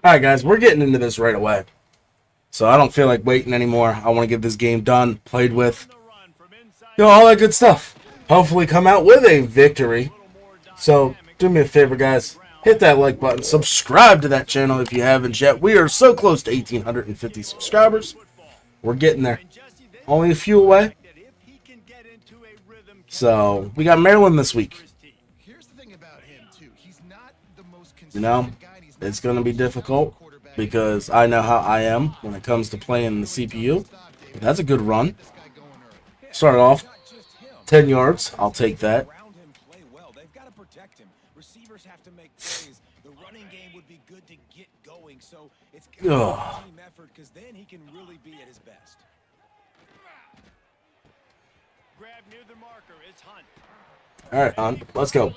All right, guys, we're getting into this right away. So I don't feel like waiting anymore. I want to get this game done, played with, all that good stuff. Hopefully come out with a victory. So do me a favor, guys. Hit that like button. Subscribe to that channel if you haven't yet. We are so close to 1,850 subscribers. We're getting there. Only a few away. So we got Maryland this week. You know, it's going to be difficult because I know how I am when it comes to playing the CPU. But that's a good run. Started off 10 yards. I'll take that. Ugh. All right, Hunt, let's go.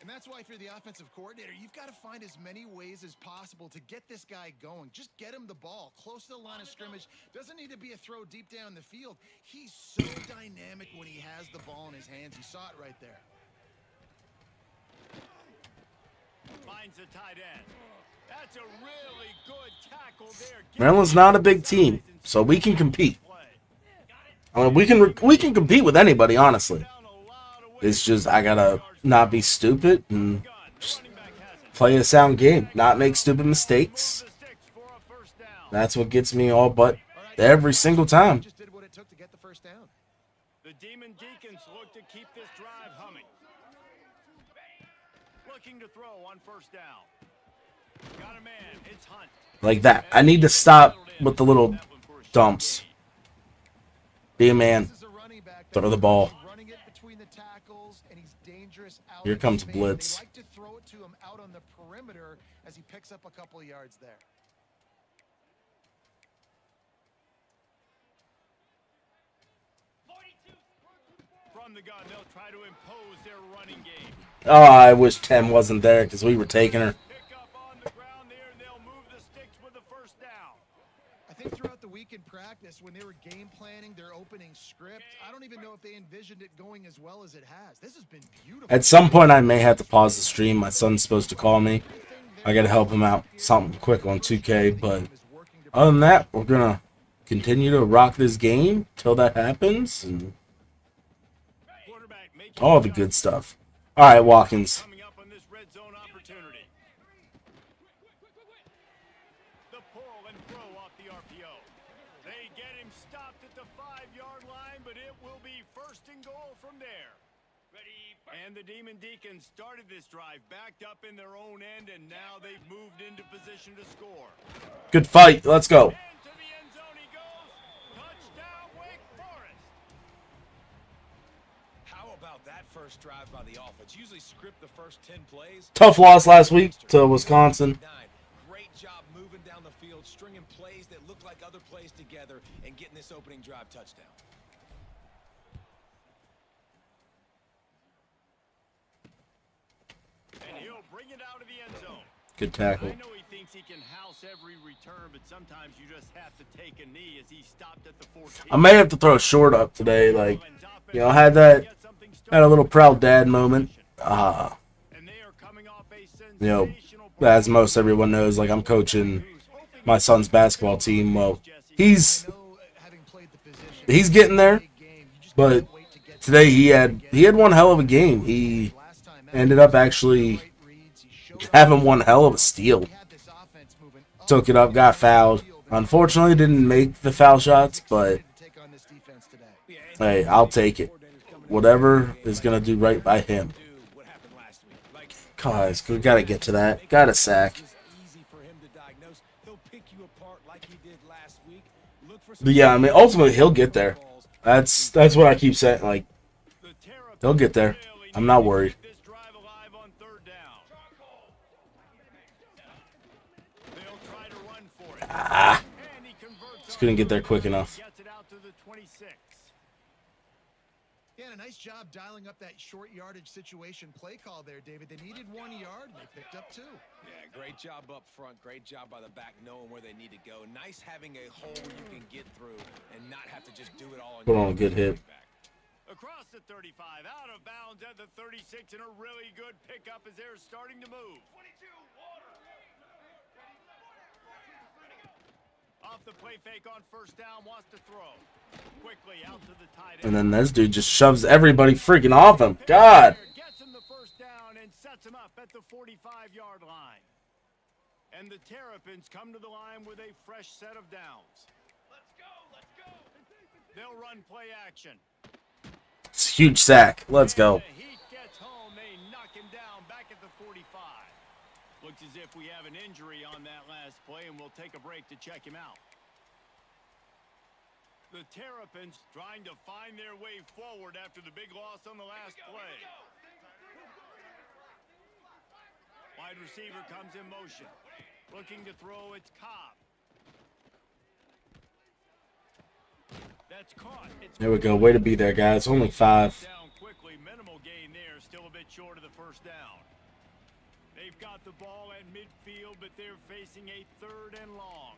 And that's why if you're the offensive coordinator, you've got to find as many ways as possible to get this guy going. Just get him the ball close to the line of scrimmage. Doesn't need to be a throw deep down the field. He's so dynamic when he has the ball in his hands. You saw it right there. Finds a tight end. That's a really good tackle there. Maryland's not a big team, so we can compete. I mean, we can compete with anybody, honestly. It's just I gotta not be stupid and just play a sound game, not make stupid mistakes. That's what gets me all but every single time. The Demon Deacons look to keep this drive humming. Looking to throw on first down. Got a man. It's Hunt. Like that. I need to stop with the little dumps. Be a man. Throw the ball. Here comes blitz. Like to throw it to him out on the perimeter as he picks up a couple of yards there. From the gun, they'll try to impose their running game. Oh, I wish 10 wasn't there because we were taking her. Pick up on the ground there, and they'll move the sticks with the first down. I think throughout the week in practice, when they were game planning their opening script, I don't even know if they envisioned it going as well as it has. This has been beautiful. At some point, I may have to pause the stream. My son's supposed to call me. I got to help him out. Something quick on 2K. But other than that, we're going to continue to rock this game till that happens. And all the good stuff. All right, Watkins. Coming up on this red zone opportunity. The pull and throw off the RPO. They get him stopped at the 5-yard line, but it will be first and goal from there. And the Demon Deacons started this drive backed up in their own end, and now they've moved into position to score. Good fight. Let's go. And to the end zone he goes. Touchdown, Wake Forest. How about that first drive by the offense? Usually script the first 10 plays. Tough loss last week to Wisconsin. Great job moving down the field, stringing plays that look like other plays together, and getting this opening drive touchdown. And he'll bring it out of the end zone. Good tackle. I know he thinks he can house every return, but sometimes you just have to take a knee as he stopped at the 14. I may have to throw a short up today. Like, you know, I had a little proud dad moment. You know, as most everyone knows, like I'm coaching my son's basketball team. Well, he's getting there, but today he had one hell of a game. He ended up actually having one hell of a steal. Took it up, got fouled. Unfortunately, didn't make the foul shots, but hey, I'll take it. Whatever is going to do right by him. Guys, we got to get to that. Got a sack. But yeah, I mean, ultimately, he'll get there. That's what I keep saying. Like, he'll get there. I'm not worried. Ah, just couldn't get there quick enough. Yeah, and a nice job dialing up that short yardage situation play call there, David. They needed 1 yard, and they picked up 2. Yeah, great job up front. Great job by the back knowing where they need to go. Nice having a hole where you can get through and not have to just do it all on Put on a good hit. Across the 35, out of bounds at the 36, and a really good pickup as they're starting to move. Off the play fake on first down, wants to throw. Quickly out to the tight end. And then this dude just shoves everybody freaking off him. God. Gets him the first down and sets him up at the 45-yard line. And the Terrapins come to the line with a fresh set of downs. Let's go, let's go. They'll run play action. It's a huge sack. Let's go. The Heat gets home, they knock him down back at the 45. Looks as if we have an injury on that last play, and we'll take a break to check him out. The Terrapins trying to find their way forward after the big loss on the last play. Wide receiver comes in motion. Looking to throw, it's Cobb. That's caught. There we go. Way to be there, guys. Only 5. Down quickly. Minimal gain there. Still a bit short of the first down. They've got the ball at midfield, but they're facing a 3rd and long.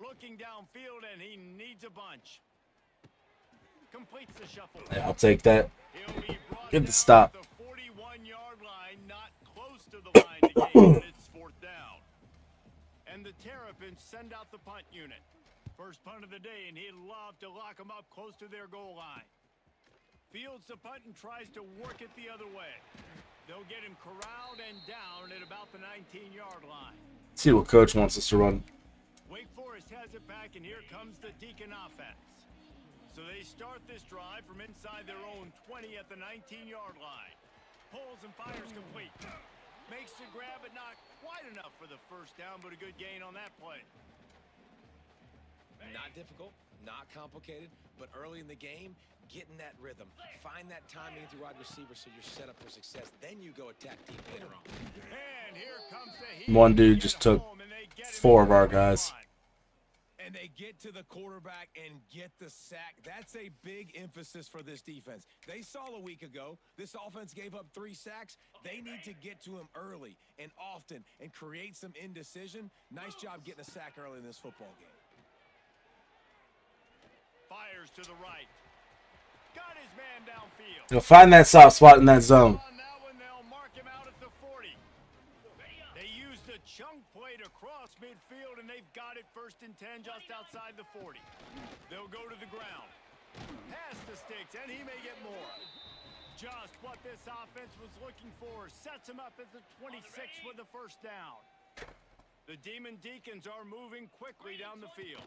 Looking downfield, and he needs a bunch. Completes the shuffle. Yeah, I'll take that. He'll be brought Get the down stop. at the 41-yard line, not close to the line to gain, but it's 4th down. And the Terrapins send out the punt unit. First punt of the day, and he'd love to lock them up close to their goal line. Fields the punt and tries to work it the other way. They'll get him corralled and down at about the 19-yard line. See what coach wants us to run. Wake Forest has it back, and here comes the Deacon offense. So they start this drive from inside their own 20 at the 19-yard line. Pulls and fires complete. Makes the grab, but not quite enough for the first down, but a good gain on that play. Not difficult, not complicated, but early in the game, get in that rhythm. Find that timing with your wide receiver so you're set up for success. Then you go attack deep later on. And here comes the Heat. One dude just took 4 of our guys. And they get to the quarterback and get the sack. That's a big emphasis for this defense. They saw a week ago, this offense gave up 3 sacks. They need to get to him early and often and create some indecision. Nice job getting a sack early in this football game. Fires to the right. Got his man downfield. You'll find that soft spot in that zone. On that one, they'll mark him out at the 40. They used a chunk play to cross midfield, and they've got it 1st and 10 just outside the 40. They'll go to the ground. Pass the sticks, and he may get more. Just what this offense was looking for. Sets him up at the 26 with the first down. The Demon Deacons are moving quickly down the field.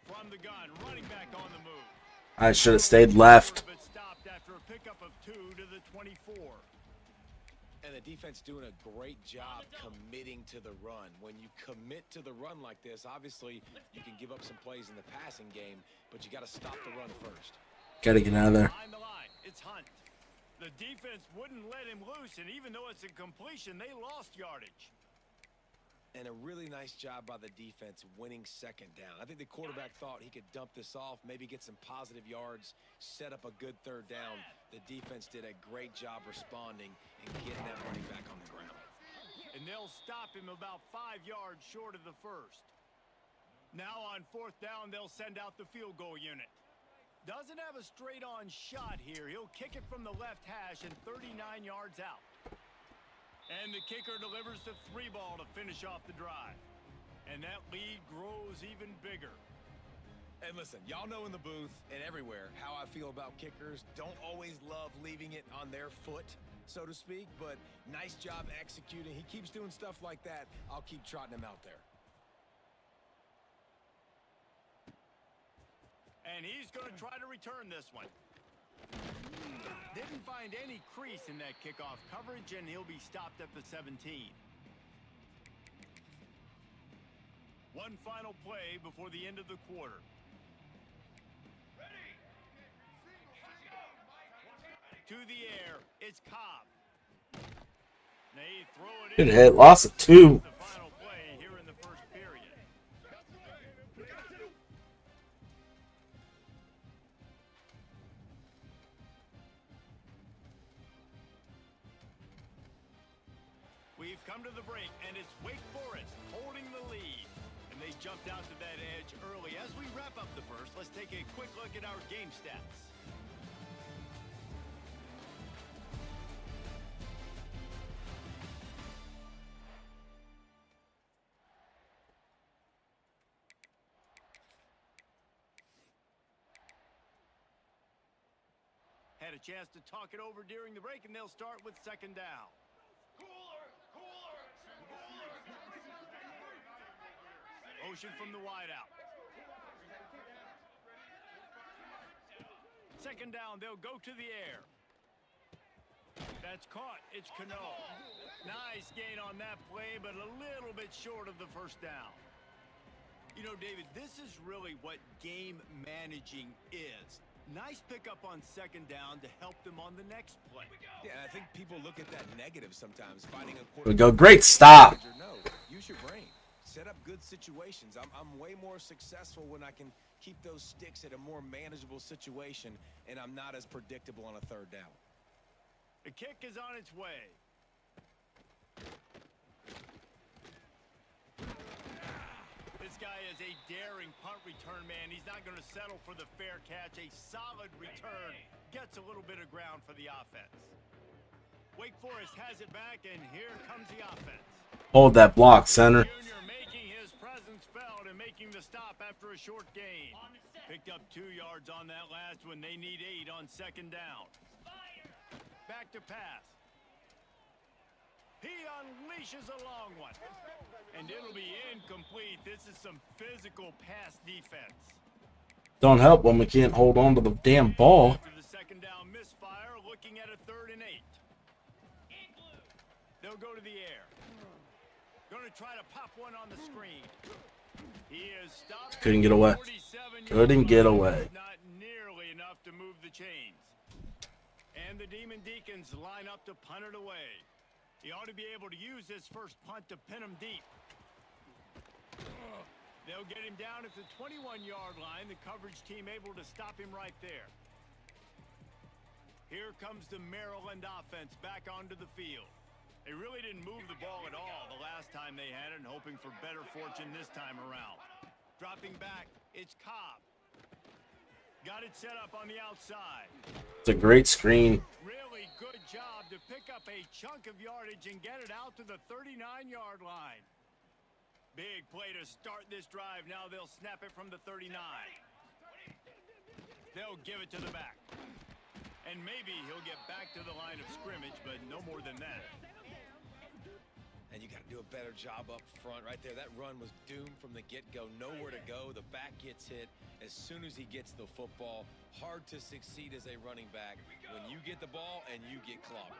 From the gun, running back on the move. I should have stayed left. But stopped after a pickup of 2 to the 24. And the defense doing a great job committing to the run. When you commit to the run like this, obviously you can give up some plays in the passing game, but you got to stop the run first. Got to get out of there. Behind the line, it's Hunt. The defense wouldn't let him loose, and even though it's a completion, they lost yardage. And a really nice job by the defense winning 2nd down. I think the quarterback thought he could dump this off, maybe get some positive yards, set up a good 3rd down. The defense did a great job responding and getting that running back on the ground. And they'll stop him about 5 yards short of the first. Now on 4th down, they'll send out the field goal unit. Doesn't have a straight-on shot here. He'll kick it from the left hash and 39 yards out. And the kicker delivers the 3 ball to finish off the drive. And that lead grows even bigger. And listen, y'all know in the booth and everywhere how I feel about kickers. Don't always love leaving it on their foot, so to speak, but nice job executing. He keeps doing stuff like that. I'll keep trotting him out there. And he's going to try to return this one. Didn't find any crease in that kickoff coverage, and he'll be stopped at the 17. One final play before the end of the quarter. Ready. To the air, it's Cobb. They throw it Good in. hit. Loss of 2. The final play here in the first period. We've come to the break, and it's Wake Forest holding the lead. And They jumped out to that edge early. As we wrap up the first, let's take a quick look at our game stats. Had a chance to talk it over during the break, and they'll start with second down. Motion from the wideout. Second down, they'll go to the air. That's caught. It's Cano. Nice gain on that play, but a little bit short of the first down. You know, David, this is really what game managing is. Nice pickup on second down to help them on the next play. Yeah, I think people look at that negative sometimes. Finding a We go. Great stop. No, use your brain. Set up good situations. I'm way more successful when I can keep those sticks at a more manageable situation, and I'm not as predictable on a third down. The kick is on its way. This guy is a daring punt return man. He's not going to settle for the fair catch. A solid return gets a little bit of ground for the offense. Wake Forest has it back, and here comes the offense. Hold that block, center. Junior making his presence felt and making the stop after a short gain. Picked up 2 yards on that last one. They need 8 on second down. Back to pass. He unleashes a long one. And it'll be incomplete. This is some physical pass defense. Don't help when we can't hold on to the damn ball. After the second down misfire, looking at a 3rd and 8. They'll go to the air. Going to try to pop one on the screen. He is stopped. Couldn't get away. Couldn't get away. Not nearly enough to move the chains. And the Demon Deacons line up to punt it away. He ought to be able to use this first punt to pin him deep. They'll get him down at the 21-yard line. The coverage team able to stop him right there. Here comes the Maryland offense back onto the field. They really didn't move the ball at all the last time they had it, and hoping for better fortune this time around. Dropping back, it's Cobb. Got it set up on the outside. It's a great screen. Really good job to pick up a chunk of yardage and get it out to the 39-yard line. Big play to start this drive. Now they'll snap it from the 39. They'll give it to the back. And maybe he'll get back to the line of scrimmage, but no more than that. And you got to do a better job up front right there. That run was doomed from the get-go. Nowhere to go. The back gets hit as soon as he gets the football. Hard to succeed as a running back when you get the ball and you get clobbered.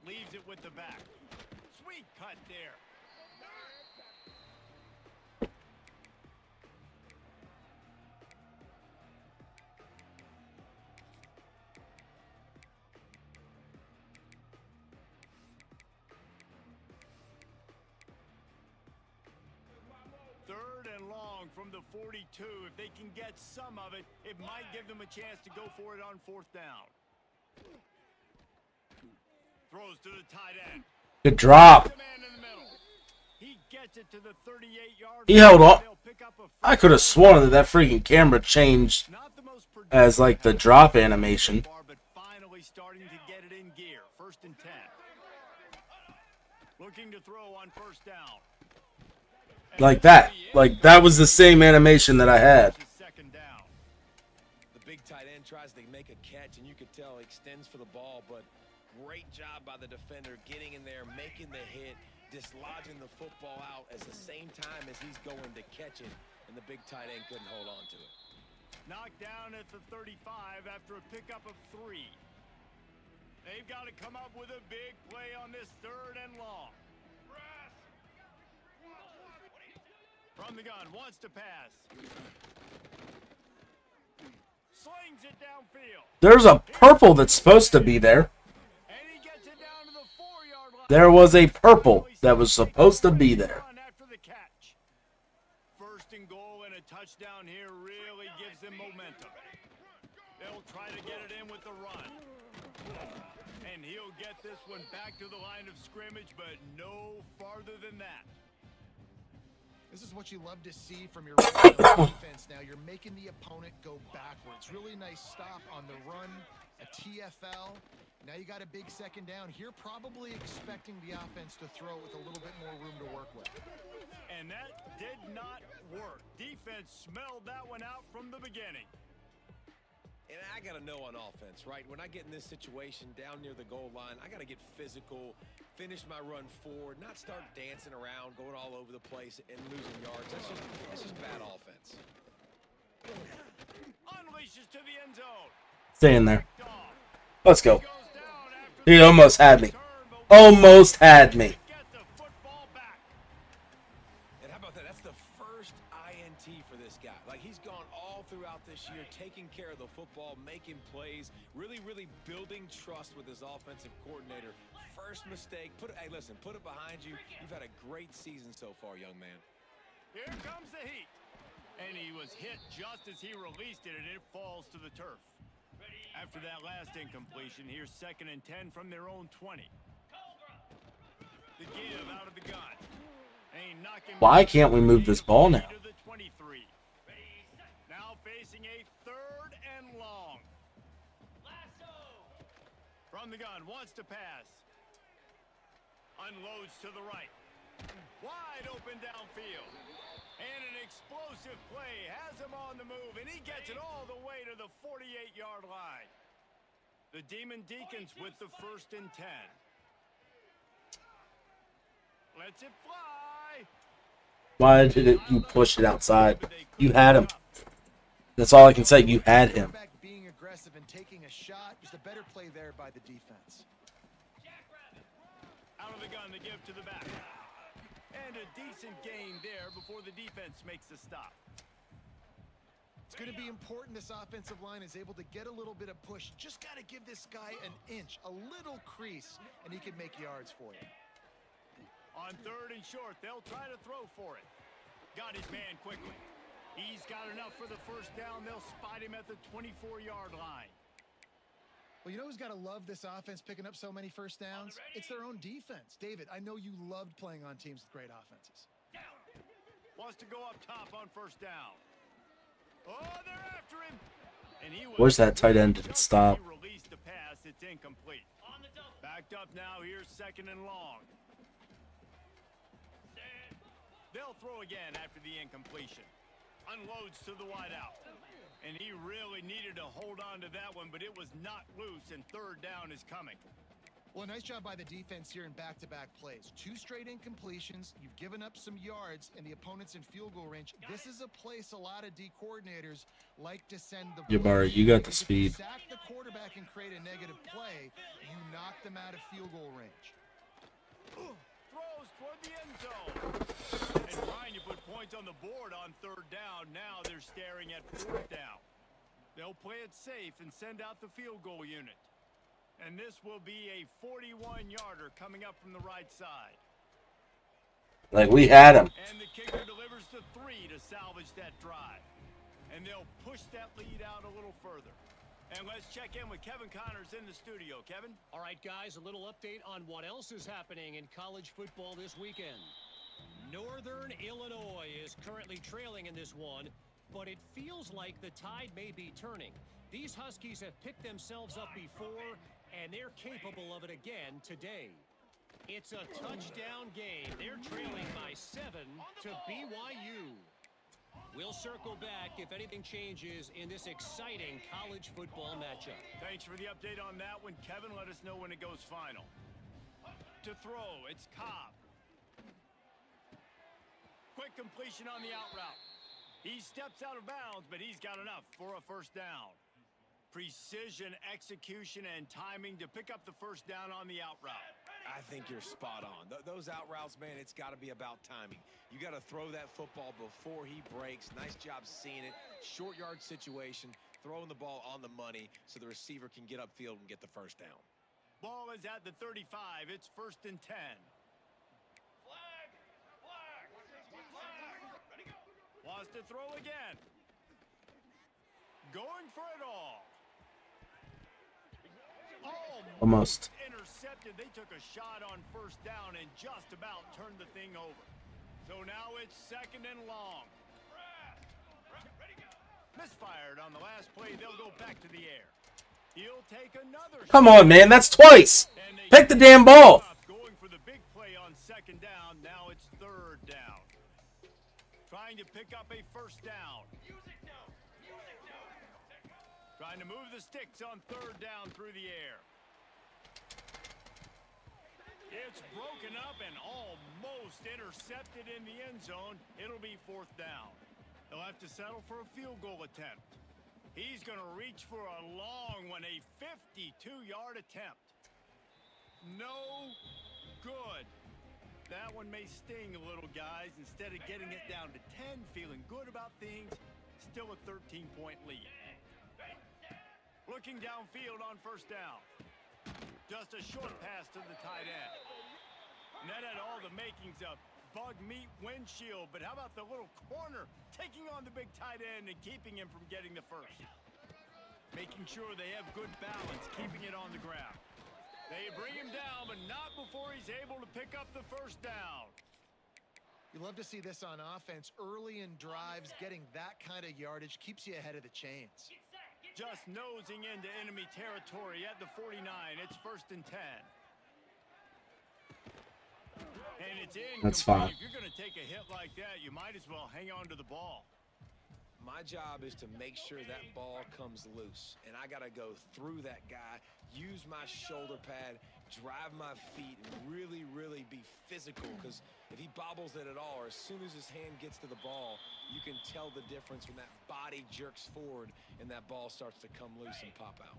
Leaves it with the back. Sweet cut there. From the 42, if they can get some of it, it might give them a chance to go for it on 4th down. Throws to the tight end. Good drop. He gets it to the 38-yard. He held up. I could have sworn that freaking camera changed as like the drop animation. But finally starting to get it in gear. 1st and 10. Looking to throw on 1st down. Like that. Like that was the same animation that I had. Second down. The big tight end tries to make a catch, and you could tell he extends for the ball, but great job by the defender getting in there, making the hit, dislodging the football out at the same time as he's going to catch it, and the big tight end couldn't hold on to it. Knocked down at the 35 after a pickup of 3. They've got to come up with a big play on this 3rd and long. From the gun, wants to pass. Slings it downfield. There's a purple that's supposed to be there. And he gets it down to the 4-yard line. There was a purple that was supposed to be there. After the catch. 1st and goal and a touchdown here really gives them momentum. They'll try to get it in with the run. And he'll get this one back to the line of scrimmage, but no farther than that. This is what you love to see from your defense. Now you're making the opponent go backwards. Really nice stop on the run, a TFL. Now you got a big second down here, probably expecting the offense to throw with a little bit more room to work with. And that did not work. Defense smelled that one out from the beginning. And I got to know on offense, right? When I get in this situation down near the goal line, I got to get physical, finish my run forward, not start dancing around, going all over the place and losing yards. That's just bad offense. Unleashes to the end zone. Stay in there. Let's go. He almost had me. Almost had me. Get the football back. And how about that? That's the first INT for this guy. Like, he's gone all throughout this year, taking care of the football, making plays, really building trust with his offensive coordinator. First mistake. Hey, listen, put it behind you. You've had a great season so far, young man. Here comes the heat. And he was hit just as he released it, and it falls to the turf. After that last incompletion, here's 2nd and 10 from their own 20. The give out of the gun. Why can't we move this ball now? To the 23. Now facing a 3rd and long. From the gun, wants to pass. Unloads to the right. Wide open downfield. And an explosive play has him on the move, and he gets it all the way to the 48-yard line. The Demon Deacons with the 1st and 10. Lets it fly. Why did you push it outside? You had him. That's all I can say. You had him. Being aggressive and taking a shot, just a better play there by the defense. Out of the gun, the give to the back. And a decent gain there before the defense makes the stop. It's going to be important this offensive line is able to get a little bit of push. Just got to give this guy an inch, a little crease, and he can make yards for you. On 3rd and short, they'll try to throw for it. Got his man quickly. He's got enough for the 1st down. They'll spot him at the 24-yard line. Well, you know who's got to love this offense picking up so many 1st downs? It's their own defense. David, I know you loved playing on teams with great offenses. Wants to go up top on 1st down. Oh, they're after him. And he Where's that tight end? Did it stop? He released the pass. It's incomplete. Backed up now. Here's 2nd and long. They'll throw again after the incompletion. Unloads to the wideout. And he really needed to hold on to that one, but it was not loose, and 3rd down is coming. Well, nice job by the defense here in back-to-back plays. 2 straight incompletions. You've given up some yards, and the opponent's in field goal range. This is a place a lot of D coordinators like to send the Jabari, you got the speed. If you sack the quarterback and create a negative play, you knock them out of field goal range. Throws toward the end zone. And trying to put points on the board on 3rd down. Now they're staring at 4th down. They'll play it safe and send out the field goal unit. And this will be a 41-yarder coming up from the right side. Like, we had him. And the kicker delivers the 3 to salvage that drive. And they'll push that lead out a little further. And let's check in with Kevin Connors in the studio. Kevin? All right, guys, a little update on what else is happening in college football this weekend. Northern Illinois is currently trailing in this one, but it feels like the tide may be turning. These Huskies have picked themselves up before, and they're capable of it again today. It's a touchdown game. They're trailing by 7 to BYU. We'll circle back if anything changes in this exciting college football matchup. Thanks for the update on that one, Kevin. Let us know when it goes final. To throw, it's Cobb. Quick completion on the out route. He steps out of bounds, but he's got enough for a 1st down. Precision, execution, and timing to pick up the 1st down on the out route. I think you're spot on. Those out routes, man, it's got to be about timing. You got to throw that football before he breaks. Nice job seeing it. Short yard situation, throwing the ball on the money so the receiver can get upfield and get the 1st down. Ball is at the 35. It's 1st and 10. Wants to throw again. Going for it all. Almost. Intercepted. They took a shot on 1st down and just about turned the thing over. So now it's 2nd and long. Misfired on the last play. They'll go back to the air. He'll take another. Come on, man. That's twice. Pick the damn ball. Going for the big play on 2nd down. Now it's 3rd down. Trying to pick up a 1st down. Trying to move the sticks on 3rd down through the air. It's broken up and almost intercepted in the end zone. It'll be 4th down. They'll have to settle for a field goal attempt. He's going to reach for a long one, a 52-yard attempt. No good. That one may sting a little, guys. Instead of getting it down to 10, feeling good about things, still a 13-point lead. Looking downfield on 1st down. Just a short pass to the tight end. And that had all the makings of bug meat windshield, but how about the little corner taking on the big tight end and keeping him from getting the first? Making sure they have good balance, keeping it on the ground. They bring him down, but not before he's able to pick up the 1st down. You love to see this on offense. Early in drives, getting that kind of yardage keeps you ahead of the chains. Just nosing into enemy territory at the 49. It's 1st and 10. And it's in. That's fine. If you're going to take a hit like that, you might as well hang on to the ball. My job is to make sure that ball comes loose, and I got to go through that guy, use my shoulder pad, drive my feet, and really, really be physical, because if he bobbles it at all, or as soon as his hand gets to the ball, you can tell the difference when that body jerks forward and that ball starts to come loose and pop out.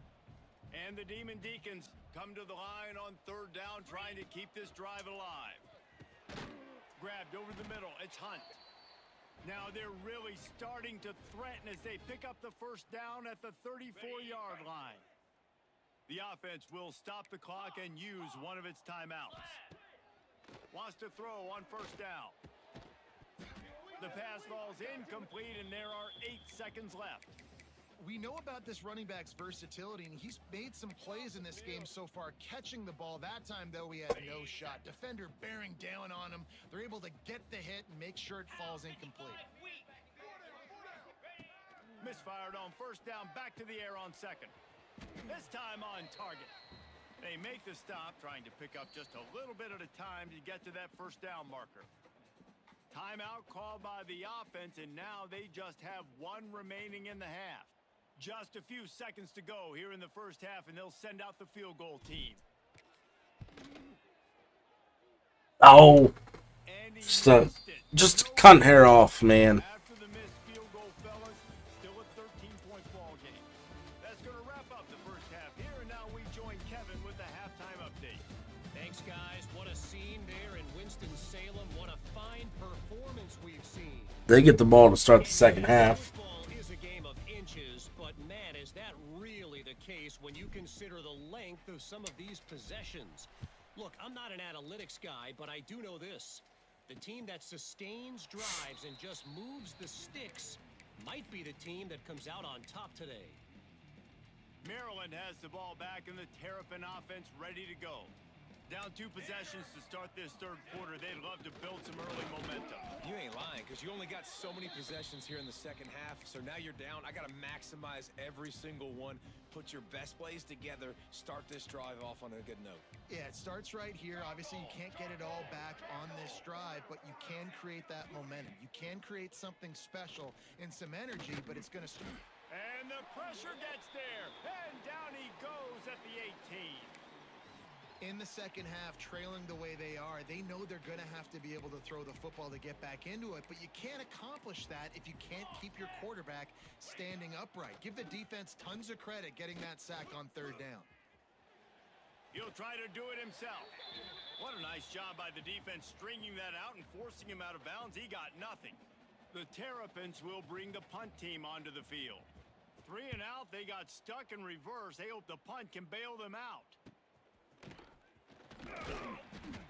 And the Demon Deacons come to the line on 3rd down, trying to keep this drive alive. Grabbed over the middle. It's Hunt. Now they're really starting to threaten as they pick up the 1st down at the 34-yard line. The offense will stop the clock and use one of its timeouts. Wants to throw on 1st down. The pass falls incomplete, and there are 8 seconds left. We know about this running back's versatility, and he's made some plays in this game so far, catching the ball. That time, though, he had no shot. Defender bearing down on him. They're able to get the hit and make sure it falls incomplete. Misfired on 1st down, back to the air on 2nd. This time on target. They make the stop, trying to pick up just a little bit at a time to get to that 1st down marker. Timeout called by the offense, and now they just have 1 remaining in the half. Just a few seconds to go here in the 1st half, and they'll send out the field goal team. Oh. Just cunt hair off, man. After the missed field goal, fellas, still a 13-point ball game. That's going to wrap up the 1st half here, and now we join Kevin with the halftime update. Thanks, guys. What a scene there in Winston-Salem. What a fine performance we've seen. They get the ball to start the 2nd half. When you consider the length of some of these possessions. Look, I'm not an analytics guy, but I do know this. The team that sustains drives and just moves the sticks might be the team that comes out on top today. Maryland has the ball back, and the Terrapin offense ready to go. Down 2 possessions to start this 3rd quarter. They'd love to build some early momentum. You ain't lying, because you only got so many possessions here in the 2nd half, so now you're down. I got to maximize every single one. Put your best plays together. Start this drive off on a good note. Yeah, it starts right here. Obviously, you can't get it all back on this drive, but you can create that momentum. You can create something special and some energy, but it's going to start. And the pressure gets there, and down he goes at the 18. In the 2nd half, trailing the way they are, they know they're going to have to be able to throw the football to get back into it, but you can't accomplish that if you can't keep your quarterback standing upright. Give the defense tons of credit getting that sack on 3rd down. He'll try to do it himself. What a nice job by the defense stringing that out and forcing him out of bounds. He got nothing. The Terrapins will bring the punt team onto the field. 3 and out, they got stuck in reverse. They hope the punt can bail them out.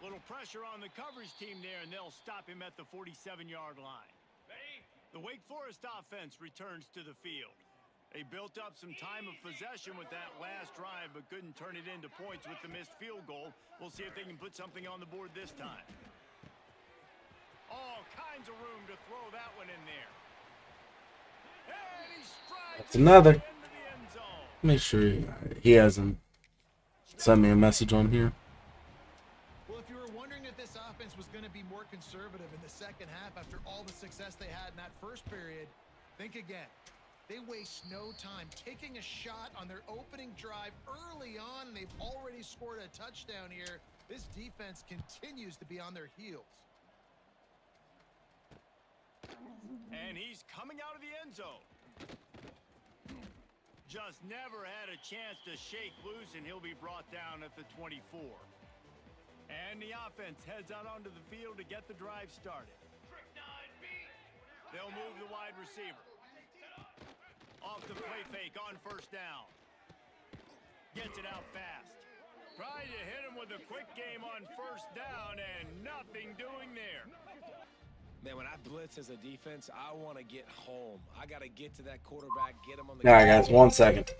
Little pressure on the coverage team there, and they'll stop him at the 47-yard line. The Wake Forest offense returns to the field. They built up some time of possession with that last drive, but couldn't turn it into points with the missed field goal. We'll see if they can put something on the board this time. Oh, kinds of room to throw that one in there. And he strides That's another. into the end zone. Make sure he hasn't sent me a message on here. Well, if you were wondering if this offense was going to be more conservative in the second half after all the success they had in that first period, think again. They waste no time taking a shot on their opening drive early on. They've already scored a touchdown here. This defense continues to be on their heels. And he's coming out of the end zone. Just never had a chance to shake loose, and he'll be brought down at the 24. And the offense heads out onto the field to get the drive started. They'll move the wide receiver. Off the play fake on first down. Gets it out fast. Tried to hit him with a quick game on first down, and nothing doing there. Man, when I blitz as a defense, I want to get home. I got to get to that quarterback, get him on the... All right, guys, 1 second.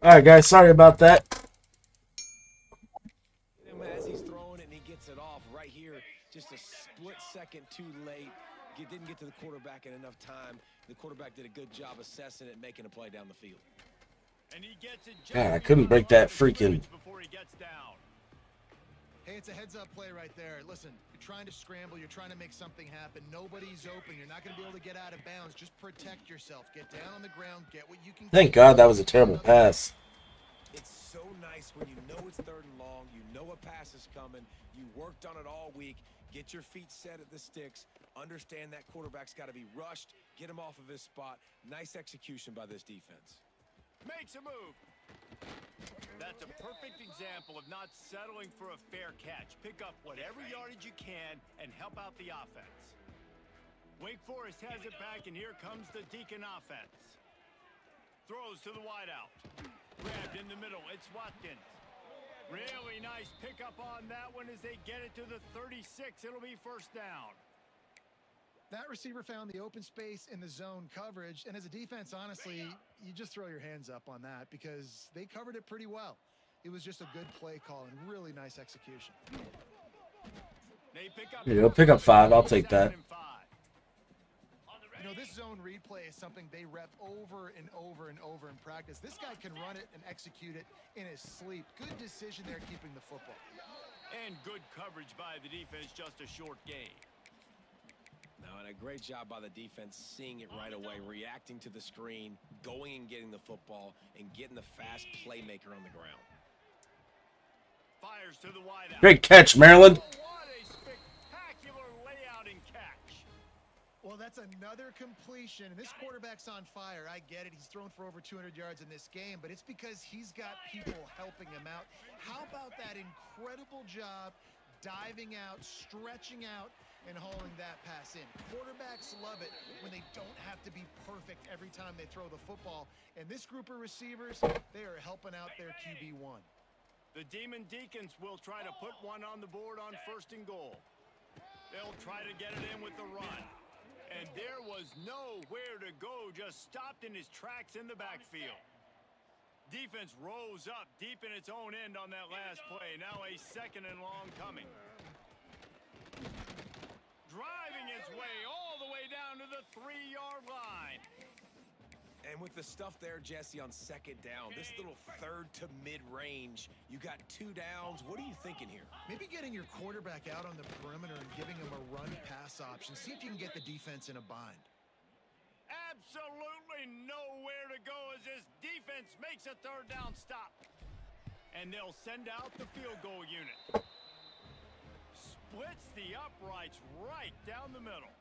Alright, guys. Sorry about that. As he's throwing it and he gets it off right here, just a split second too late. Didn't get to the quarterback in enough time. The quarterback did a good job assessing it and making a play down the field. And he gets it just God, I couldn't break that freaking... before he gets down. Hey, it's a heads-up play right there. Listen, you're trying to scramble. You're trying to make something happen. Nobody's open. You're not going to be able to get out of bounds. Just protect yourself. Get down on the ground. Get what you can. Thank God that was a terrible pass. It's so nice when you know it's 3rd and long. You know a pass is coming. You worked on it all week. Get your feet set at the sticks. Understand that quarterback's got to be rushed. Get him off of his spot. Nice execution by this defense. Makes a move. That's a perfect example of not settling for a fair catch. Pick up whatever yardage you can and help out the offense. Wake Forest has it back, and here comes the Deacon offense. Throws to the wideout. Grabbed in the middle. It's Watkins. Really nice pickup on that one as they get it to the 36. It'll be 1st down. That receiver found the open space in the zone coverage, and as a defense, honestly, you just throw your hands up on that because they covered it pretty well. It was just a good play call and really nice execution. They pick up Here you go, pick up 5. I'll take that. You know, this zone read play is something they rep over and over and over in practice. This guy can run it and execute it in his sleep. Good decision there keeping the football. And good coverage by the defense, just a short gain. No, and a great job by the defense seeing it right away, reacting to the screen, going and getting the football, and getting the fast playmaker on the ground. Fires to the wideout. Great catch, Maryland. What a spectacular layout and catch. Well, that's another completion. And this quarterback's on fire. I get it. He's thrown for over 200 yards in this game, but it's because he's got people helping him out. How about that incredible job diving out, stretching out, and hauling that pass in? Quarterbacks love it when they don't have to be perfect every time they throw the football. And this group of receivers, they are helping out their QB1. The Demon Deacons will try to put one on the board on 1st and goal. They'll try to get it in with the run. And there was nowhere to go, just stopped in his tracks in the backfield. Defense rose up deep in its own end on that last play. Now a 2nd and long coming. Driving his way all the way down to the 3-yard line. And with the stuff there, Jesse, on 2nd down, this little 3rd to mid-range, you got 2 downs. What are you thinking here? Maybe getting your quarterback out on the perimeter and giving him a run-pass option. See if you can get the defense in a bind. Absolutely nowhere to go as this defense makes a 3rd down stop. And they'll send out the field goal unit. Splits the uprights right down the middle.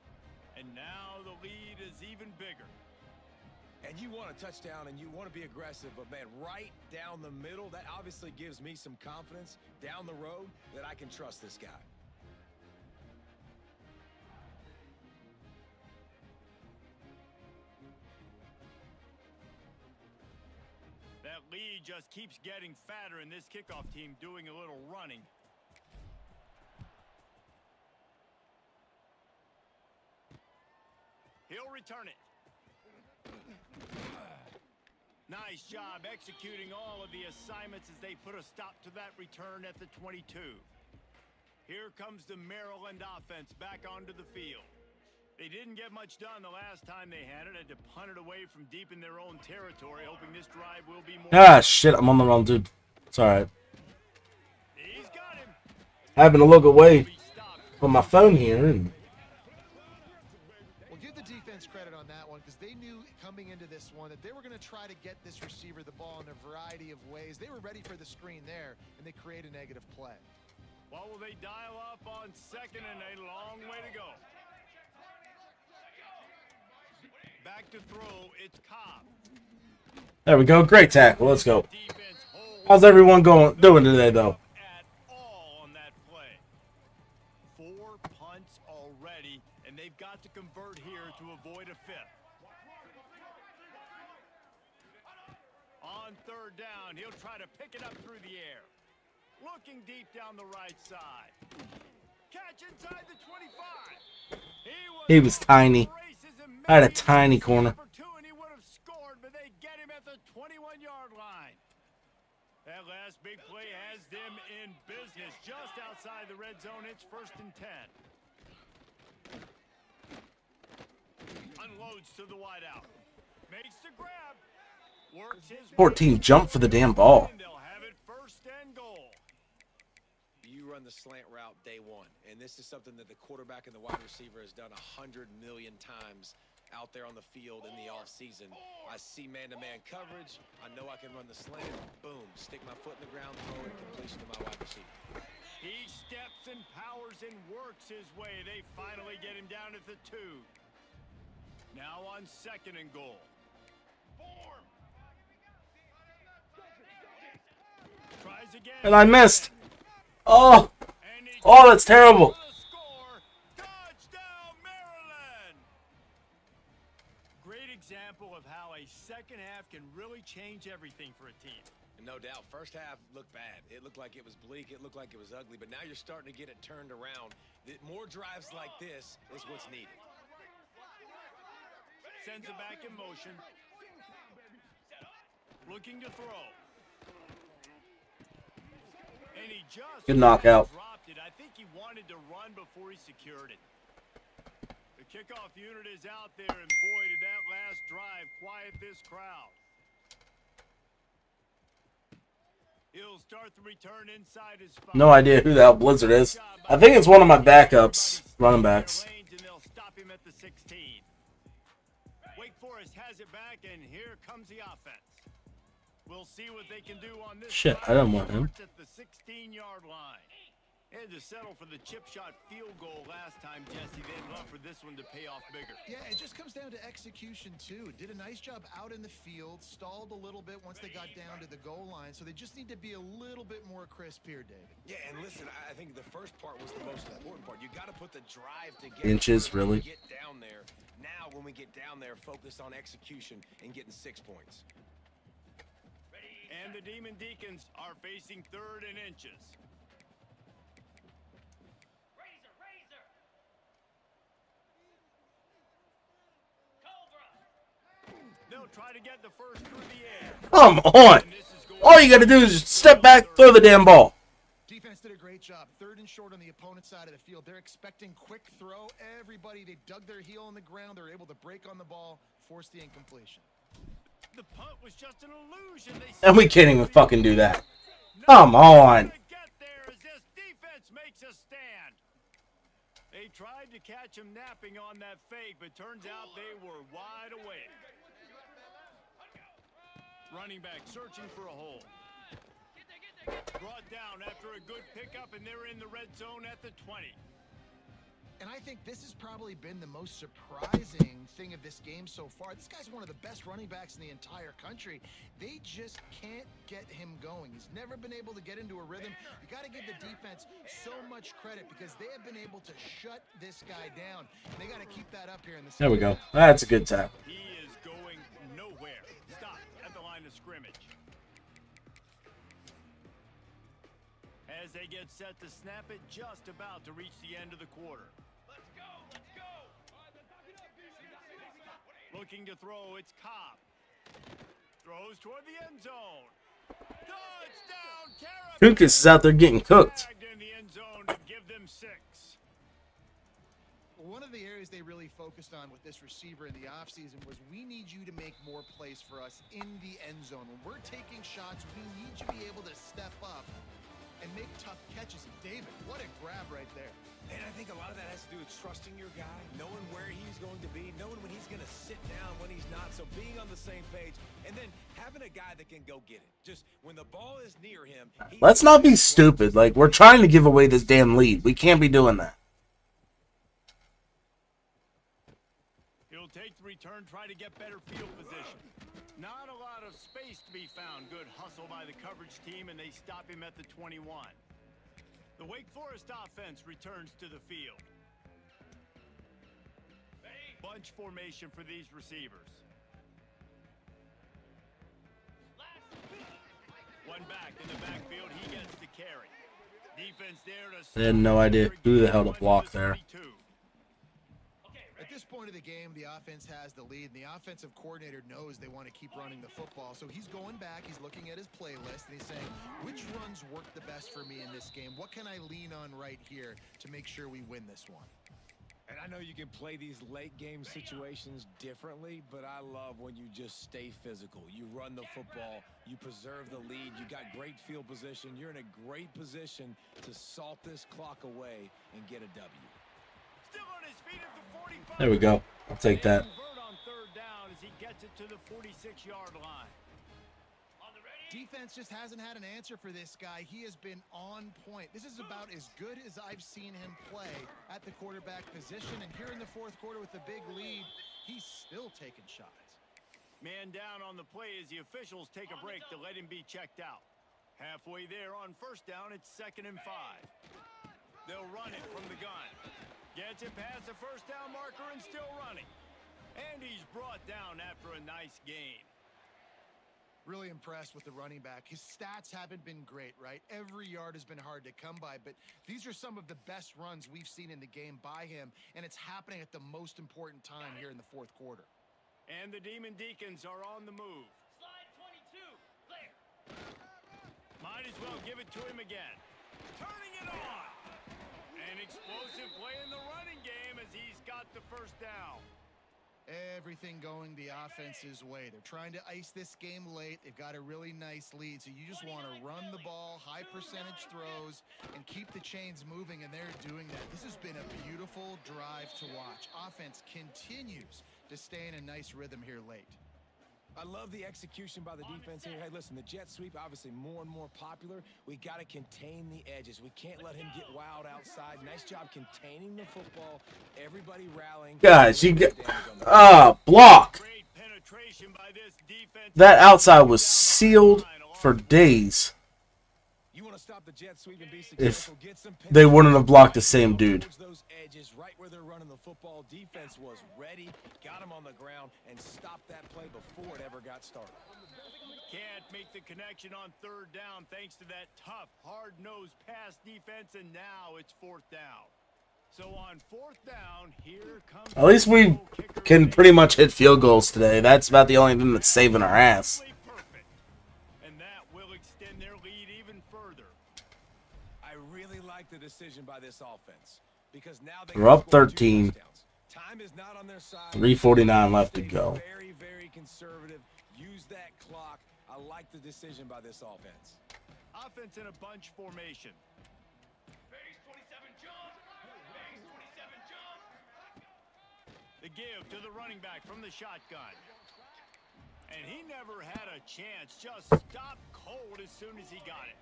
And now the lead is even bigger. And you want a touchdown and you want to be aggressive, but man, right down the middle, that obviously gives me some confidence down the road that I can trust this guy. That lead just keeps getting fatter, and this kickoff team doing a little running. He'll return it. Nice job executing all of the assignments as they put a stop to that return at the 22. Here comes the Maryland offense back onto the field. They didn't get much done the last time they had it. Had to punt it away from deep in their own territory, hoping this drive will be more... Ah, shit. I'm on the wrong dude. It's alright. He's got him. Having to look away from my phone here. And... Well, give the defense credit on that one because they knew coming into this one that they were going to try to get this receiver the ball in a variety of ways. They were ready for the screen there, and they create a negative play. What will they dial up on 2nd and a long way to go? Back to throw, it's Cobb. There we go. Great tackle. Let's go. Defense holds How's everyone doing today, though? at all on that play. 4 punts already, and they've got to convert here to avoid a 5th. On 3rd down, he'll try to pick it up through the air. Looking deep down the right side. Catch inside the 25. He was tiny. I had a tiny corner. And he would have scored, but they get him at the 21-yard line. the red zone, it's 1st and 10. Unloads to the wideout. Makes the grab. Works his 14 jump for the damn ball. and they'll have it 1st and goal. You run the slant route day one, and this is something that the quarterback and the wide receiver has done 100 million times out there on the field in the offseason. I see man-to-man coverage. I know I can run the slant. Boom, stick my foot in the ground, throw it, completion to my wide receiver. He steps and powers and works his way. They finally get him down at the 2. Now on 2nd and goal. Tries again. And I missed. Oh, And he oh, that's terrible. the score. Touchdown, Maryland. Great example of how a second half can really change everything for a team. No doubt, first half looked bad. It looked like it was bleak. It looked like it was ugly. But now you're starting to get it turned around. More drives like this is what's needed. Sends it back in motion. Looking to throw. And he just Good knockout. dropped it. I think he wanted to run before he secured it. The kickoff unit is out there, and boy, did that last drive quiet this crowd. He'll start the return inside his 5. No idea who the hell Blizzard is. I think it's one of my backups, running backs. And they'll stop him at the 16. Wake Forest has it back, and here comes the offense. We'll see what they can do on this. Shit, drive. I don't want him. Starts at the 16-yard line. Had to settle for the chip shot field goal last time, Jesse. They'd love for this one to pay off bigger. Yeah, it just comes down to execution, too. Did a nice job out in the field, stalled a little bit once they got down to the goal line, so they just need to be a little bit more crisp here, David. Yeah, and listen, I think the first part was the most important part. You got to put the drive together. Inches, really? Get down there. Now, when we get down there, focus on execution and getting 6 points. And the Demon Deacons are facing 3rd and inches. They'll try to get the first through the air. Come on. And this is going All you got to do is just step back, throw the damn ball. Defense did a great job. 3rd and short on the opponent's side of the field. They're expecting quick throw. Everybody, they dug their heel in the ground. They're able to break on the ball, force the incompletion. The punt was just an illusion. And we can't even fucking do that. Come on. Get there as this defense makes a stand. They tried to catch him napping on that fake, but turns out they were wide awake. Running back searching for a hole. Brought down after a good pickup, and they're in the red zone at the 20. And I think this has probably been the most surprising thing of this game so far. This guy's one of the best running backs in the entire country. They just can't get him going. He's never been able to get into a rhythm. You got to give the defense so much credit because they have been able to shut this guy down. And they got to keep that up here in the There we go. That's a good tackle. He is going nowhere. Stop at the line of scrimmage. As they get set to snap it, just about to reach the end of the quarter. Let's go! Let's go! Looking to throw, it's Cobb. Throws toward the end zone. Touchdown, Carabin! Kukas is out there getting cooked. Tagged in the end zone to give them 6. One of the areas they really focused on with this receiver in the offseason was we need you to make more plays for us in the end zone. When we're taking shots, we need you to be able to step up and make tough catches. David, what a grab right there. And I think a lot of that has to do with trusting your guy, knowing where he's going to be, knowing when he's going to sit down, when he's not. So being on the same page, and then having a guy that can go get it. Just when the ball is near him. Let's not be stupid. Like, we're trying to give away this damn lead. We can't be doing that. He'll take the return, try to get better field position. Not a lot of space to be found. Good hustle by the coverage team, and they stop him at the 21. The Wake Forest offense returns to the field. Bunch formation for these receivers. One back in the backfield, he gets the carry. Defense there to... I had no idea who the hell to block there. At this point of the game, the offense has the lead, and the offensive coordinator knows they want to keep running the football. So he's going back, he's looking at his playlist, and he's saying, which runs work the best for me in this game? What can I lean on right here to make sure we win this one? And I know you can play these late game situations differently, but I love when you just stay physical. You run the football, you preserve the lead, you got great field position, you're in a great position to salt this clock away and get a W. Still on his feet at the 45. There we go. I'll take that. Convert on third down as he gets it to the 46-yard line. Defense just hasn't had an answer for this guy. He has been on point. This is about as good as I've seen him play at the quarterback position. And here in the fourth quarter with the big lead, he's still taking shots. Man down on the play as the officials take a break to let him be checked out. Halfway there on first down, it's 2nd and 5. They'll run it from the gun. Gets it past the first down marker and still running. And he's brought down after a nice gain. Really impressed with the running back. His stats haven't been great, right? Every yard has been hard to come by, but these are some of the best runs we've seen in the game by him, and it's happening at the most important time here in the fourth quarter. And the Demon Deacons are on the move. Slide 22, clear. Might as well give it to him again. Turning it on. An explosive play in the running game as he's got the first down. Everything going the offense's way. They're trying to ice this game late. They've got a really nice lead, so you just want to run the ball, high percentage throws, and keep the chains moving, and they're doing that. This has been a beautiful drive to watch. Offense continues to stay in a nice rhythm here late. I love the execution by the defense here. Hey, listen, the jet sweep, obviously more and more popular. We got to contain the edges. We can't let him get wild outside. Nice job containing the football. Everybody rallying. Guys, you get block. Great penetration by this defense. That outside was sealed for days. You want to stop the jet sweep and be If successful, get some they wouldn't have blocked the same dude. Those edges right where they're running the football. Defense was ready, got him on the ground, and stopped that play before it ever got started. Can't make the connection on third down thanks to that tough, hard-nosed pass defense, and now it's 4th down. So on 4th down, here comes... At least we can pretty much hit field goals today. That's about the only thing that's saving our ass. Perfect. And that will extend their lead even further. I really like the decision by this offense because now they We're up 13. Time is not on their side. 3:49 left to go. Very, very conservative. Use that clock. I like the decision by this offense. Offense in a bunch formation. Base 27 jump. Base 27 jump. The give to the running back from the shotgun. And he never had a chance. Just stopped cold as soon as he got it.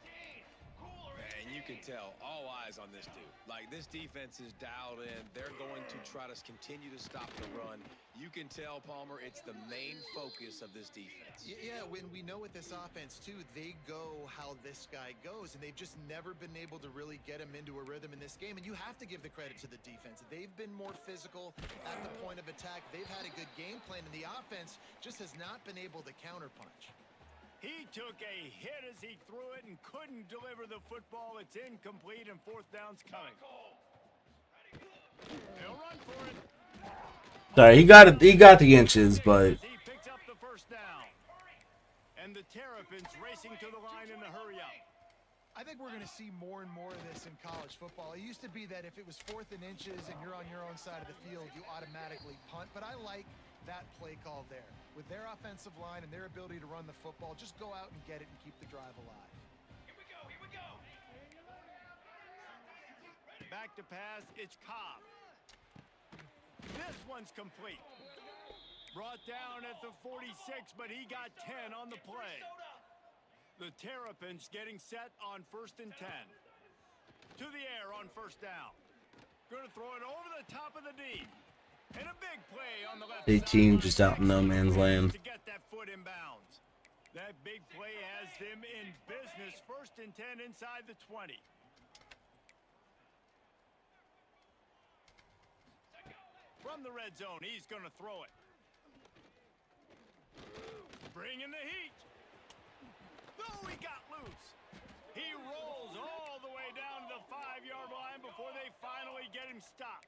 And you can tell all eyes on this dude. Like, this defense is dialed in. They're going to try to continue to stop the run. You can tell, Palmer, it's the main focus of this defense. Yeah, when we know with this offense, too, they go how this guy goes, and they've just never been able to really get him into a rhythm in this game, and you have to give the credit to the defense. They've been more physical at the point of attack. They've had a good game plan, and the offense just has not been able to counterpunch. He took a hit as he threw it and couldn't deliver the football. It's incomplete, and 4th down's coming. He'll run for it. Sorry, he got it. He got the inches, but He picks up the first down. And the Terrapins racing to the line in the hurry up. I think we're going to see more and more of this in college football. It used to be that if it was 4th and inches and you're on your own side of the field, you automatically punt. But I like that play call there. With their offensive line and their ability to run the football, just go out and get it and keep the drive alive. Here we go, here we go. Back to pass, it's Cobb. This one's complete. Brought down at the 46, but he got 10 on the play. The Terrapins getting set on 1st and 10. To the air on first down. Going to throw it over the top of the D. And a big play on the left 18 side. just out in no man's land. To get that foot in bounds. That big play has them in business. 1st and 10 inside the 20. From the red zone, he's going to throw it. Bringing the heat. Oh, he got loose. He rolls all the way down to the 5-yard line before they finally get him stopped.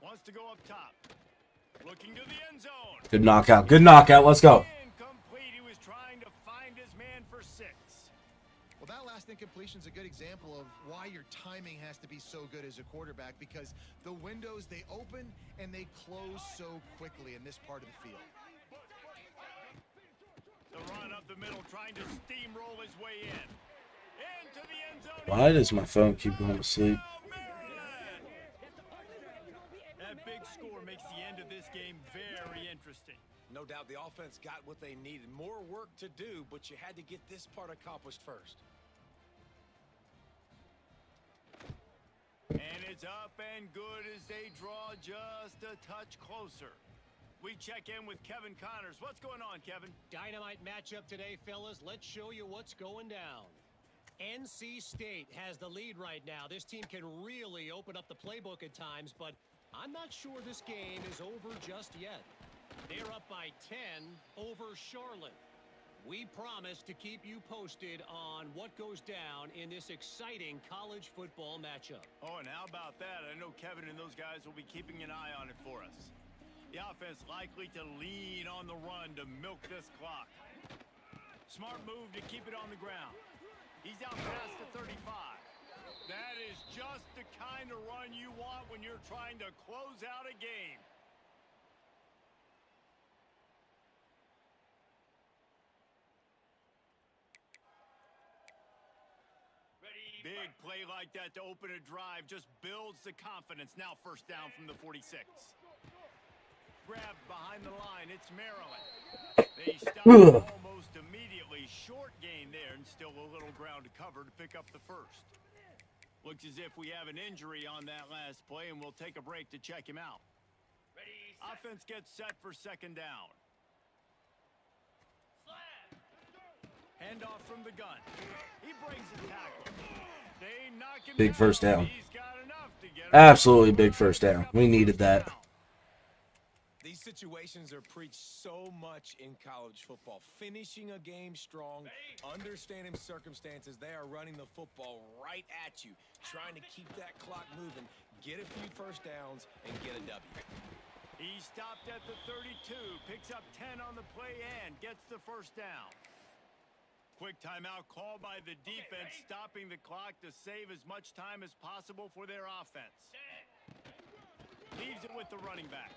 Wants to go up top. Looking to the end zone. Good knockout. Good knockout. Let's go. Incomplete. He was trying to find his man for 6. Well, that last incompletion is a good example of why your timing has to be so good as a quarterback, because the windows, they open and they close so quickly in this part of the field. The run up the middle, trying to steamroll his way in. Into the end zone. Why does my phone keep going to sleep? That big score makes the end of this game very interesting. No doubt the offense got what they needed. More work to do, but you had to get this part accomplished first. And it's up and good as they draw just a touch closer. We check in with Kevin Connors. What's going on, Kevin? Dynamite matchup today, fellas. Let's show you what's going down. NC State has the lead right now. This team can really open up the playbook at times, but I'm not sure this game is over just yet. They're up by 10 over Charlotte. We promise to keep you posted on what goes down in this exciting college football matchup. Oh, and how about that? I know Kevin and those guys will be keeping an eye on it for us. The offense likely to lean on the run to milk this clock. Smart move to keep it on the ground. He's out past the 35. That is just the kind of run you want when you're trying to close out a game. Big play like that to open a drive just builds the confidence. Now first down from the 46. Grabbed behind the line. It's Maryland. They stop almost immediately. Short gain there and still a little ground to cover to pick up the first. Looks as if we have an injury on that last play, and we'll take a break to check him out. Ready, set. Offense gets set for second down. Handoff from the gun. He breaks a tackle. They knock him Big down. first down. He's got enough to get him. Absolutely big first down. We needed that. These situations are preached so much in college football. Finishing a game strong, understanding circumstances. They are running the football right at you, trying to keep that clock moving, get a few first downs, and get a W. He stopped at the 32, picks up 10 on the play and gets the first down. Quick timeout called by the defense, stopping the clock to save as much time as possible for their offense. Leaves it with the running back.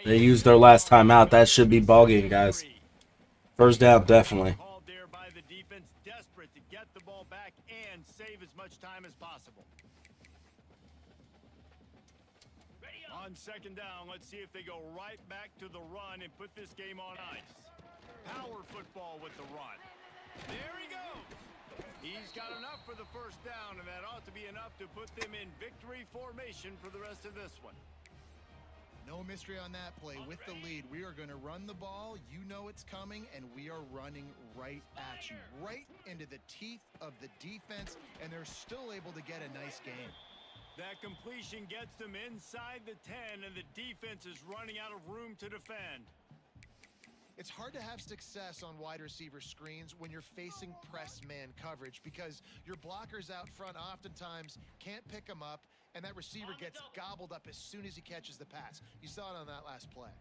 They used their last timeout. That should be ball game, guys. First down, definitely. Called there by the defense, desperate to get the ball back and save as much time as possible. On second down, let's see if they go right back to the run and put this game on ice. Power football with the run. There he goes. He's got enough for the first down, and that ought to be enough to put them in victory formation for the rest of this one. No mystery on that play. With the lead, we are going to run the ball. You know it's coming, and we are running right at you, right into the teeth of the defense, and they're still able to get a nice game. That completion gets them inside the 10, and the defense is running out of room to defend. It's hard to have success on wide receiver screens when you're facing press man coverage, because your blockers out front oftentimes can't pick them up, and that receiver gets gobbled up as soon as he catches the pass. You saw it on that last play.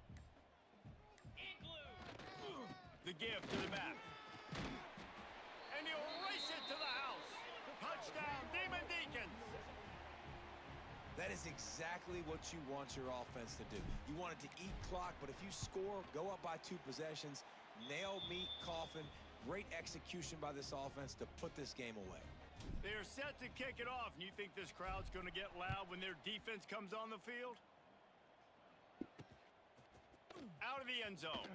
The give to the back. And he'll race it to the house. Touchdown, Demon Deacons. That is exactly what you want your offense to do. You want it to eat clock, but if you score, go up by 2 possessions, nail, meet, coffin. Great execution by this offense to put this game away. They're set to kick it off, and you think this crowd's going to get loud when their defense comes on the field? Out of the end zone.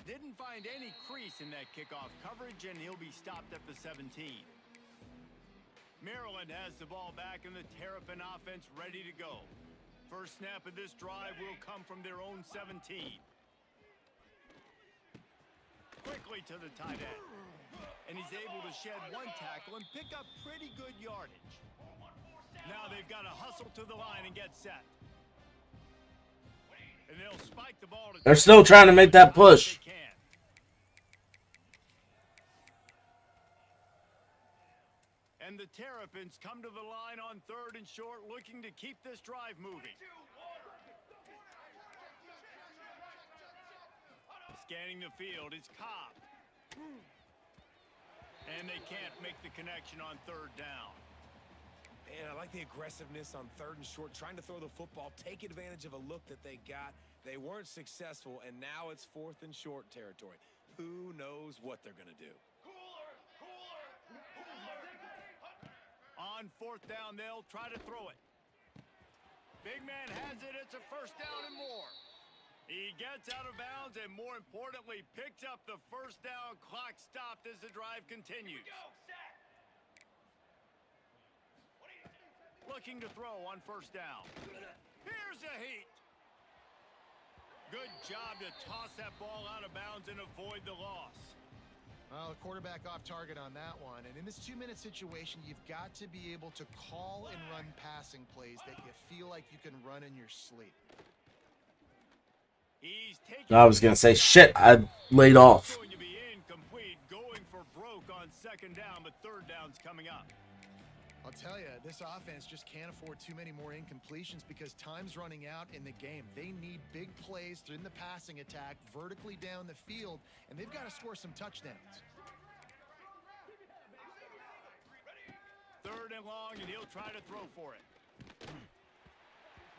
Didn't find any crease in that kickoff coverage, and he'll be stopped at the 17. Maryland has the ball back, and the Terrapin offense ready to go. First snap of this drive will come from their own 17. Quickly to the tight end. And he's able to shed 1 tackle and pick up pretty good yardage. Now they've got to hustle to the line and get set. And they'll spike the ball. They're still trying to make that push. And And the Terrapins come to the line on 3rd and short, looking to keep this drive moving. Scanning the field, it's Cobb. And they can't make the connection on 3rd down. Man, I like the aggressiveness on 3rd and short, trying to throw the football, take advantage of a look that they got. They weren't successful, and now it's 4th and short territory. Who knows what they're going to do? On 4th down, they'll try to throw it. Big man has it. It's a 1st down and more. He gets out of bounds and, more importantly, picks up the 1st down. Clock stopped as the drive continues. Looking to throw on 1st down. Here's a heat. Good job to toss that ball out of bounds and avoid the loss. Well, the quarterback off target on that one. And in this 2-minute situation, you've got to be able to call and run passing plays that you feel like you can run in your sleep. He's taking I was going to say, shit, I laid off. going to be incomplete, going for broke on 2nd down, but 3rd down's coming up. I'll tell you, this offense just can't afford too many more incompletions because time's running out in the game. They need big plays in the passing attack, vertically down the field, and they've got to score some touchdowns. 3rd and long, and he'll try to throw for it.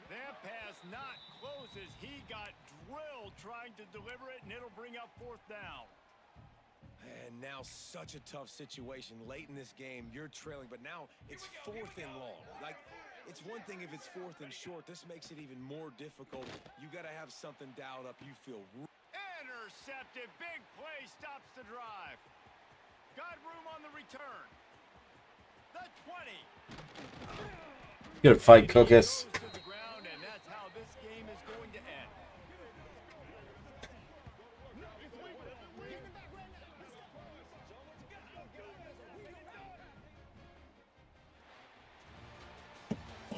That pass not close as he got drilled trying to deliver it, and it'll bring up 4th down. And now such a tough situation. Late in this game, you're trailing, but now it's 4th and long. Like, it's one thing if it's 4th and short. This makes it even more difficult. You got to have something dialed up. You feel intercepted. Big play stops the drive. Got room on the return. The 20. Good fight, Cookus. Goes to the ground, and that's how this game is going to end.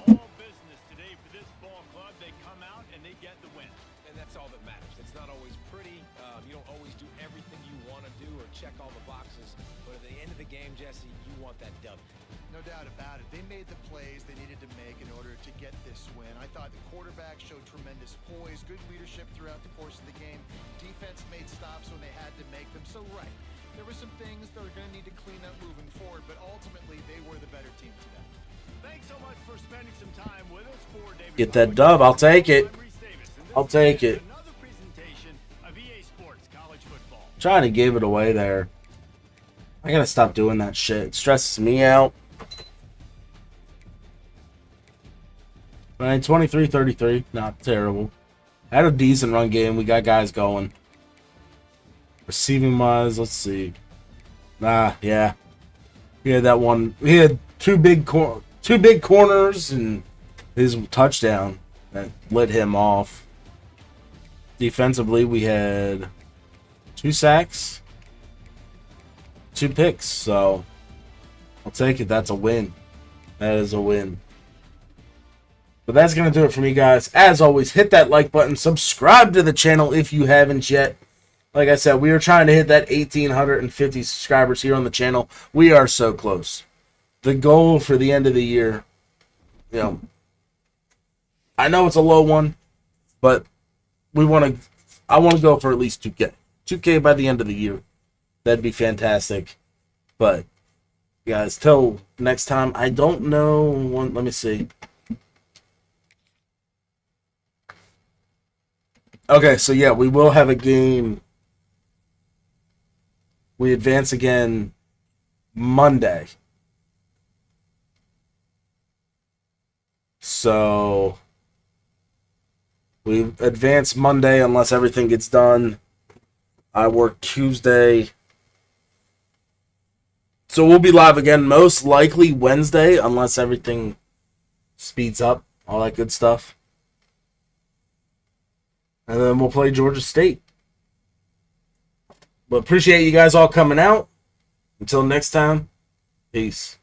All business today for this ball club. They come out and they get the win. And that's all that matters. It's not always pretty. You don't always do everything you want to do or check all the boxes. But at the end of the game, Jesse, you want that W. No doubt about it. They made the plays they needed to make in order to get this win. I thought the quarterback showed tremendous poise, good leadership throughout the course of the game. Defense made stops when they had to make them. So, right, there were some things they're going to need to clean up moving forward, but ultimately they were the better team today. Thanks so much for spending some time with us. For David Get that dub. I'll take it. I'll take it. Another presentation of EA Sports College Football. Trying to give it away there. I gotta stop doing that shit. It stresses me out. Right, 23-33. Not terrible. Had a decent run game. We got guys going. Receiving wise, let's see. Yeah. He had that one. He had two big corners and his touchdown that lit him off. Defensively, we had 2 sacks, 2 picks. So I'll take it. That's a win. That is a win. But that's going to do it for me, guys. As always, hit that like button. Subscribe to the channel if you haven't yet. Like I said, we are trying to hit that 1,850 subscribers here on the channel. We are so close. The goal for the end of the year, I know it's a low one, but I want to go for at least 2K. 2K by the end of the year. That'd be fantastic. But, guys, till next time, I don't know. Let me see. Okay, so yeah, we will have a game. We advance again Monday. So we advance Monday unless everything gets done. I work Tuesday. So we'll be live again most likely Wednesday unless everything speeds up, all that good stuff. And then we'll play Georgia State. But appreciate you guys all coming out. Until next time, peace.